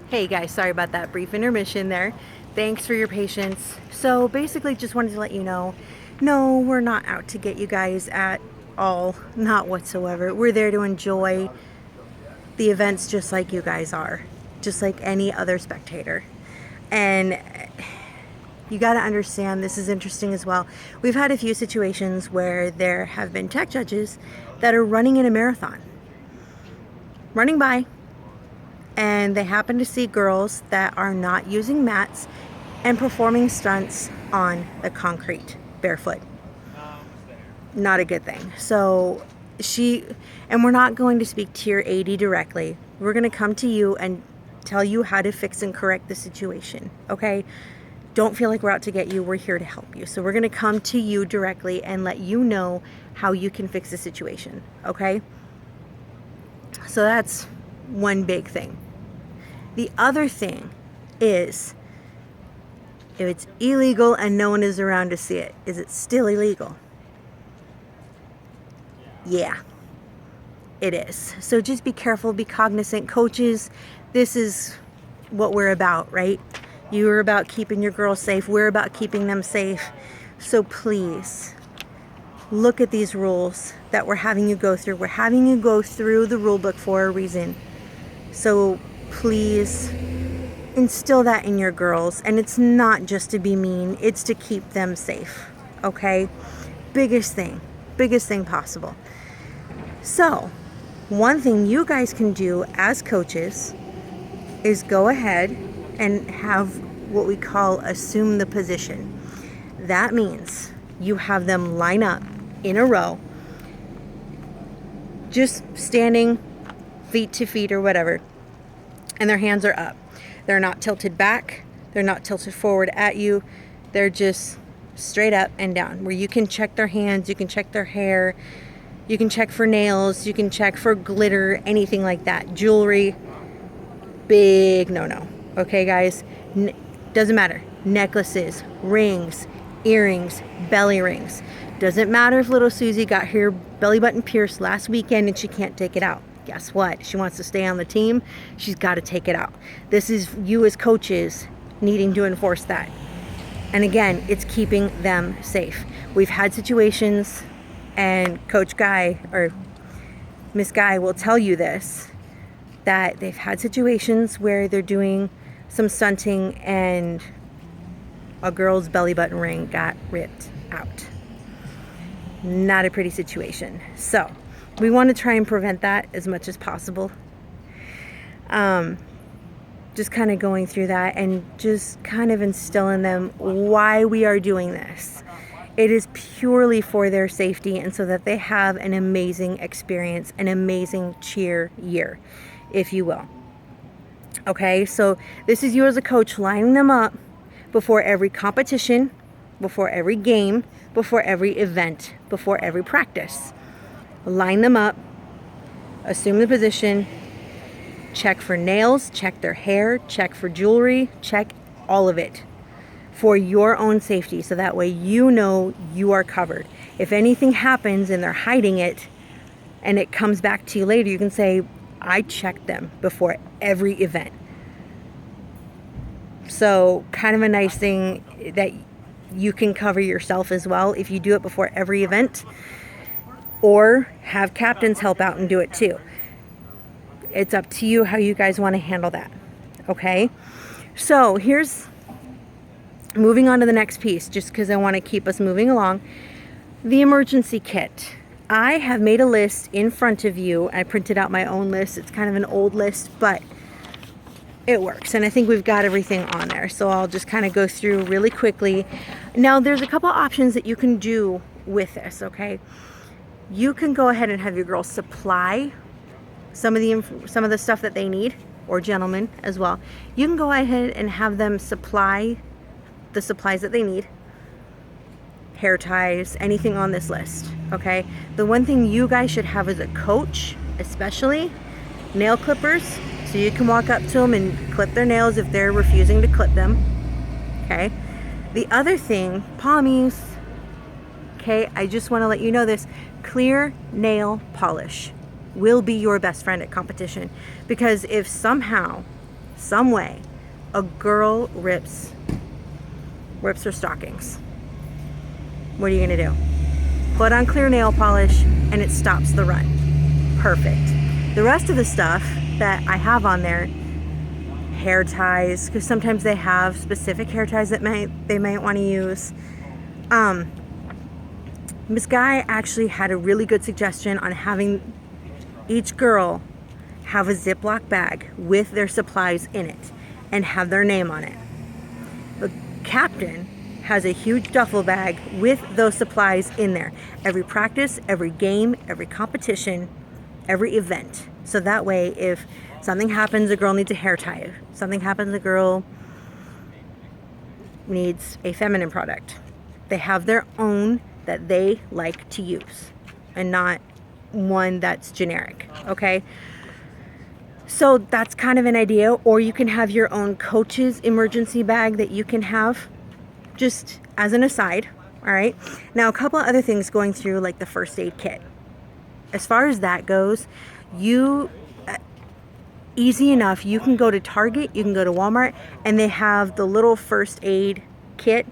Hey guys, sorry about that brief intermission there. Thanks for your patience. So basically just wanted to let you know, no, we're not out to get you guys at all, not whatsoever. We're there to enjoy the events just like you guys are, just like any other spectator. And you got to understand, this is interesting as well. We've had a few situations where there have been tech judges that are running in a marathon, running by, and they happen to see girls that are not using mats and performing stunts on the concrete barefoot. Not a good thing. So and we're not going to speak to your AD directly. We're going to come to you and tell you how to fix and correct the situation, okay? Don't feel like we're out to get you. We're here to help you. So we're going to come to you directly and let you know how you can fix the situation, okay? So that's one big thing. The other thing is, if it's illegal and no one is around to see it, is it still illegal? Yeah, it is. So just be careful, be cognizant. Coaches, this is what we're about, right? You're about keeping your girls safe. We're about keeping them safe. So please, look at these rules that we're having you go through. We're having you go through the rule book for a reason. So please instill that in your girls. And it's not just to be mean, it's to keep them safe, okay? Biggest thing possible. So one thing you guys can do as coaches is go ahead and have what we call assume the position. That means you have them line up in a row, just standing feet to feet or whatever, and their hands are up. They're not tilted back, they're not tilted forward at you, they're just straight up and down, where you can check their hands, you can check their hair, you can check for nails, you can check for glitter, anything like that. Jewelry, big no-no. Okay, guys? Doesn't matter. Necklaces, rings, earrings, belly rings. Doesn't matter if little Susie got her belly button pierced last weekend and she can't take it out. Guess what? She wants to stay on the team. She's got to take it out. This is you as coaches needing to enforce that. And again, it's keeping them safe. We've had situations, and Coach Guy or Miss Guy will tell you this, that they've had situations where they're doing some stunting and a girl's belly button ring got ripped out. Not a pretty situation. So we want to try and prevent that as much as possible. Just kind of going through that and just kind of instilling them why we are doing this. It is purely for their safety and so that they have an amazing experience, an amazing cheer year, if you will. Okay, so this is you as a coach lining them up before every competition, before every game, before every event, before every practice. Line them up, assume the position, check for nails, check their hair, check for jewelry, check all of it for your own safety, so that way you know you are covered. If anything happens and they're hiding it and it comes back to you later, you can say, I checked them before every event. So kind of a nice thing that you can cover yourself as well if you do it before every event, or have captains help out and do it too. It's up to you how you guys want to handle that. Okay? So here's moving on to the next piece, just because I want to keep us moving along. The emergency kit. I have made a list in front of you. I printed out my own list. It's kind of an old list, but it works. And I think we've got everything on there. So I'll just kind of go through really quickly. Now, there's a couple options that you can do with this, okay? You can go ahead and have your girls supply some of the stuff that they need, or gentlemen as well. You can go ahead and have them supply the supplies that they need. Hair ties, anything on this list, okay? The one thing you guys should have as a coach, especially, nail clippers, so you can walk up to them and clip their nails if they're refusing to clip them, okay? The other thing, pommies, okay? I just want to let you know this. Clear nail polish will be your best friend at competition, because if somehow some way, a girl rips her stockings, what are you gonna do? Put on clear nail polish and it stops the run. Perfect. The rest of the stuff that I have on there, hair ties, because sometimes they have specific hair ties that they might want to use. Miss Guy actually had a really good suggestion on having each girl have a Ziploc bag with their supplies in it and have their name on it. The captain has a huge duffel bag with those supplies in there. Every practice, every game, every competition, every event. So that way, if something happens, a girl needs a hair tie. If something happens, a girl needs a feminine product. They have their own that they like to use and not one that's generic, okay? So that's kind of an idea. Or you can have your own coach's emergency bag that you can have just as an aside, all right? Now, a couple of other things going through, like the first aid kit. As far as that goes, easy enough, you can go to Target, you can go to Walmart, and they have the little first aid kit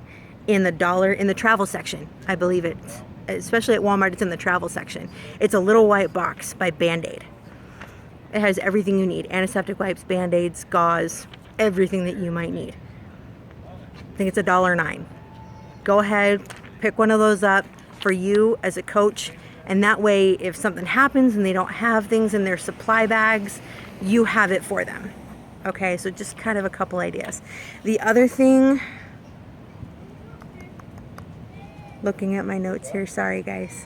in the travel section. I believe it's, especially at Walmart, it's in the travel section. It's a little white box by Band-Aid. It has everything you need: antiseptic wipes, Band-Aids, gauze, everything that you might need. I think it's $1.09. Go ahead, pick one of those up for you as a coach, and that way if something happens and they don't have things in their supply bags, you have it for them. Okay, so just kind of a couple ideas. The other thing, looking at my notes here, sorry guys.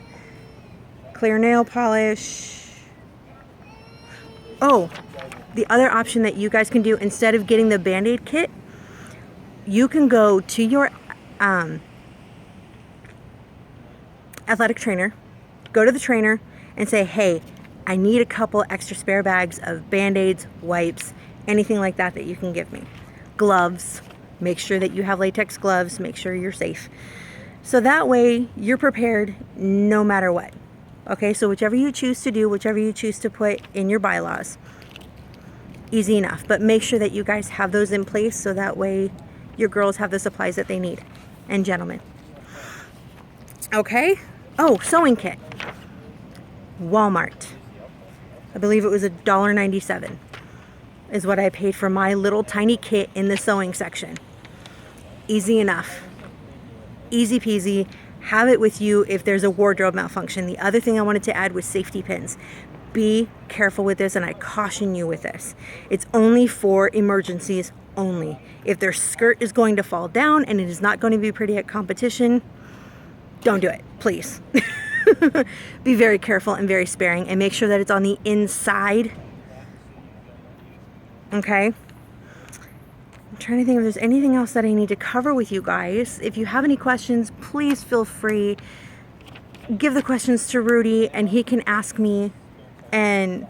Clear nail polish. Oh, the other option that you guys can do, instead of getting the Band-Aid kit, you can go to your athletic trainer, go to the trainer and say, hey, I need a couple extra spare bags of Band-Aids, wipes, anything like that you can give me. Gloves, make sure that you have latex gloves, make sure you're safe. So that way you're prepared no matter what. Okay, so whichever you choose to do, whichever you choose to put in your bylaws, easy enough. But make sure that you guys have those in place so that way your girls have the supplies that they need. And gentlemen. Okay? Oh, sewing kit. Walmart. I believe it was $1.97 is what I paid for my little tiny kit in the sewing section. Easy enough. Easy peasy. Have it with you if there's a wardrobe malfunction. The other thing I wanted to add was safety pins. Be careful with this, and I caution you with this. It's only for emergencies only. If their skirt is going to fall down and it is not going to be pretty at competition, don't do it, please. Be very careful and very sparing, and make sure that it's on the inside. Okay? I'm trying to think if there's anything else that I need to cover with you guys. If you have any questions, please feel free. Give the questions to Rudy and he can ask me. And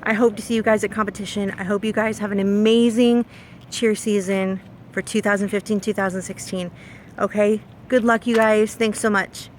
I hope to see you guys at competition. I hope you guys have an amazing cheer season for 2015-2016. Okay? Good luck, you guys. Thanks so much.